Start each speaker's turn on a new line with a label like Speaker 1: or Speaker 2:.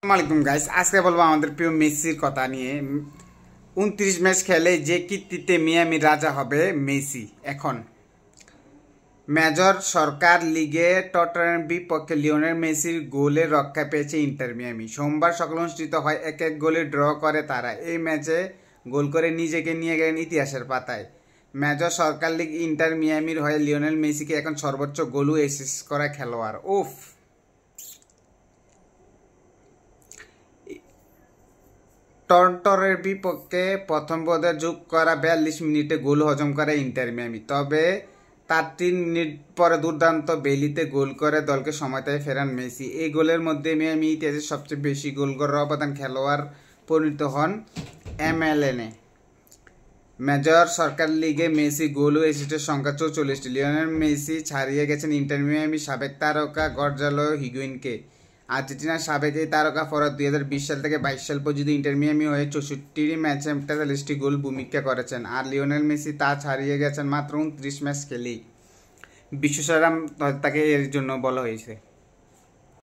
Speaker 1: আসসালামাইকুম গাইস, আজকে বলবো আমাদের প্রিয় মেসির কথা নিয়ে। 29 ম্যাচ খেলে যে কীর্তিতে মিয়ামি রাজা হবে মেসি। এখন মেজর সরকার লিগে টটনহ্যাম বিপক্ষে লিওনেল মেসির গোলে রক্ষা পেয়েছে ইন্টার মিয়ামি। সোমবার সকালে অনুষ্ঠিত হয় 1-1 গোলে ড্র করে তারা। এই ম্যাচে গোল করে নিজেকে নিয়ে গেলেন ইতিহাসের পাতায়। মেজর সরকার লিগ ইন্টার মিয়ামির হয়ে লিওনেল মেসিকে এখন সর্বোচ্চ গোলও অ্যাসিস্ট করা খেলোয়াড়। উফ, টরন্টোর বিপক্ষে প্রথম পদে যোগ করা 42 মিনিটে গোল হজম করে ইন্টার মিয়ামি। তবে তার 3 মিনিট পরে দুর্দান্ত বেলিতে গোল করে দলকে সময়তায় ফেরান মেসি। এই গোলের মধ্যে মিয়ামি ইতিহাসের সবচেয়ে বেশি গোল করার অবদান খেলোয়াড় পরিণত হন এমএলএনে। মেজর সরকার লিগে মেসি গোল ও অ্যাসিস্টের সংখ্যা 44টি। লিওনেল মেসি ছাড়িয়ে গেছেন ইন্টার মিয়ামি সাবেক তারকা গঞ্জালো হিগুয়েইনকে। আর্জেন্টিনার সাবেক এই তারকা ফরোয়ার্ড 2020 সাল থেকে 22 সাল পর্যন্ত ইন্টার মিয়ামি হয়ে 64 ম্যাচে 43টি গোল ভূমিকা করেছেন। আর লিওনেল মেসি তা ছাড়িয়ে গেছেন মাত্র 29 ম্যাচ খেলেই। বিশ্বসেরা তাকে এর জন্য বলা হয়েছে।